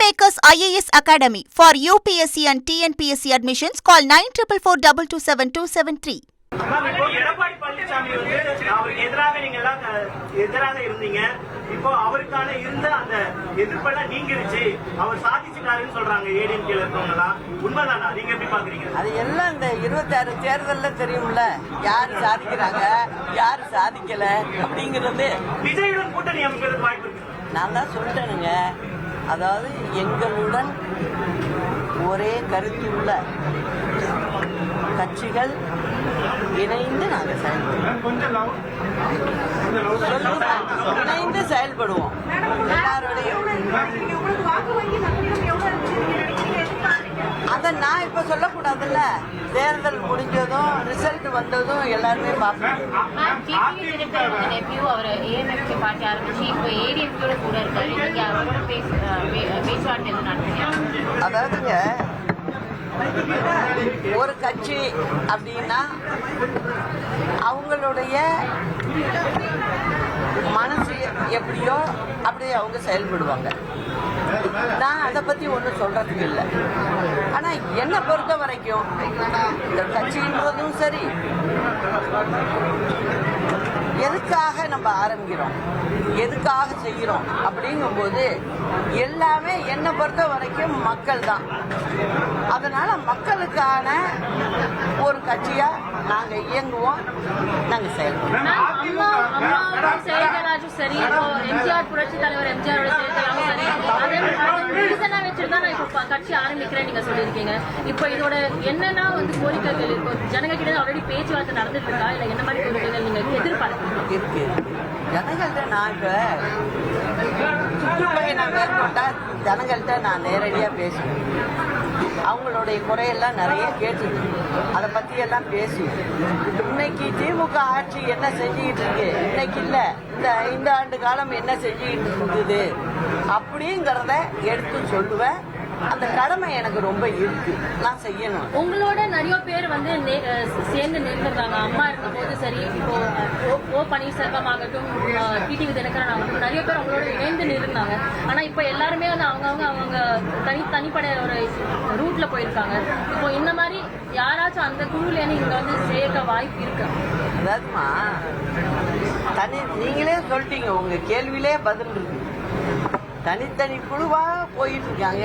Kingmakers IAS Academy for UPSC and TNPSC admissions. Call 9444227273. Edappadi Palaniswami அவருக்கு எதிராக நீங்க எல்லாம் எதிராக இருந்தீங்க. இப்போ அவருக்கான இருந்த அந்த எதிர்ப்பெல்லாம் நீங்கிருச்சு, அவர் சாதிச்சுட்டாருன்னு சொல்றாங்க ஏடிஎம்கேல இருக்கவங்க. உண்மைதானா? நீங்க எப்படி பாக்குறீங்க? அது எல்லாம் இந்த 26 தேர்தல்ல தெரியும்ல, யாரு சாதிக்கிறாங்க யாரு சாதிக்கல அப்படிங்கிறது. விஜயுடன் கூட்டணி அமைக்கிறதுக்கு வாய்ப்பு இருக்கு. நான் தான் சொல்லிட்டேனுங்க, அதாவது எங்களுடன் ஒரே கருத்துள்ள கட்சிகள் இணைந்து நாங்கள் செயல்படுவோம். எல்லாரோடையும் அதை நான் இப்ப சொல்லக்கூடாதுல்ல. தேர்தல் முடிஞ்சதும் ரிசல்ட் வந்ததும் எல்லாருமே பார்ப்போம். அதாவதுங்க, ஒரு கட்சி அப்படின்னா அவங்களுடைய மனசு எப்படியோ அப்படியே அவங்க செயல்படுவாங்க. நான் அதை பத்தி ஒன்றும் சொல்றதுக்கு இல்லை. ஆனா என்னை பொறுத்த வரைக்கும் இந்த கட்சின்றதும் சரி, எதுக்காக நம்ம ஆரம்பிக்கிறோம், எதுக்காக செய்கிறோம் அப்படிங்கும்போது எல்லாமே என்னை பொறுத்த வரைக்கும் மக்கள் தான். அதனால மக்களுக்கான ஒரு கட்சியா நாங்க இயங்குவோம், நாங்க செயல்படுவோம். சரி, எம்ஜிஆர் புரட்சி தலைவர் எம்ஜிஆரோட செயல்களாகவும் சரி, கட்சி ஆரம்பிக்கிறேன் நீங்க சொல்லியிருக்கீங்க. இப்ப இதோட என்னன்னா கோரிக்கைகள் இருக்கும், ஜனங்க கிட்ட ஆல்ரெடி பேச்சுவார்த்தை நடந்துட்டு இருக்கா, இல்ல என்ன மாதிரி கோரிக்கைகள் நீங்க எதிர்பார்க்கறீங்க? இருக்கு ஜனங்கள்ட்ட நான் இப்ப சுற்றுப்பயணம் மேற்கொண்டா ஜனங்கள்ட்ட நான் நேரடியா பேசுவேன். அவங்களுடைய குறையெல்லாம் நிறைய கேட்டுது, அதை பத்தி எல்லாம் பேசுவேன். இன்னைக்கு திமுக ஆட்சி என்ன செஞ்சுக்கிட்டு இருக்கு, இன்னைக்கு இல்ல இந்த 5 ஆண்டு காலம் என்ன செஞ்சுக்கிட்டு இருந்தது அப்படிங்கிறத எடுத்து சொல்லுவேன். அந்த கடமை எனக்கு ரொம்ப இருக்கு, நான் செய்யணும். உங்களோட நிறைய பேர் சேர்ந்து நின்றுருக்காங்க. அம்மா இருக்கும் போது சரி, இப்போ ஓ பன்னீர்செல்வம் ஆகட்டும், டிடிவி தினகரன் ஆகட்டும், நிறைய பேர் அவங்களோட இணைந்து நின்றுருந்தாங்க. ஆனா இப்ப எல்லாருமே அவங்க தனிப்படை ஒரு ரூட்ல போயிருக்காங்க. இப்போ இந்த மாதிரி யாராச்சும் அந்த குழுல இங்க சேர்க்க வாய்ப்பு இருக்கு? அதாவதுமா, நீங்களே சொல்லிட்டீங்க, உங்க கேள்வியிலே பதில் இருக்கு. தனித்தனி குழுவா போயிட்டு இருக்காங்க.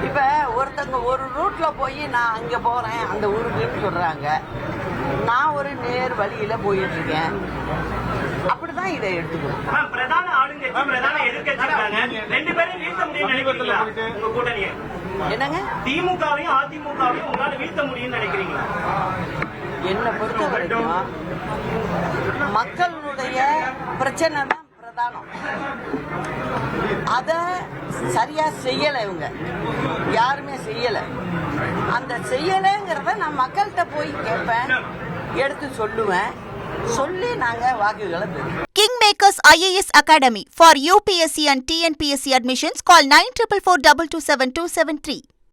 இப்ப ஒருத்தங்க ஒரு ரூட்ல போய் நான் அங்க போறேன் அந்த ஊருக்குன்னு சொல்றாங்க, நான் ஒரு நேர் வழியில போயிட்டு இருக்கேன். அப்படிதான் இதை எடுத்துக்கணும். பிரதான ஆளுங்கட்சி பிரதான எதிர்க்கட்சி ரெண்டு பேரும் வீழ்த்த முடியும் நினைக்கிறீங்களா? உங்க கூட்டணியை என்னங்க, திமுகவையும் அதிமுகவையும் உங்களால வீழ்த்த முடியும்னு நினைக்கிறீங்களா? என்னை பொறுத்த வரைக்கும் மக்களுடைய பிரச்சனை தான் பிரதானம். அத சரியா செய்யல, இவங்க யாருமே செய்யல. அந்த செய்யலைங்கிறத நான் மக்கள்கிட்ட போய் கேட்பேன், எடுத்து சொல்லுவேன், சொல்லி நாங்க வாக்குகளை பெறுவோம். Kingmakers IAS Academy for UPSC and TNPSC admissions. Call 9444227273.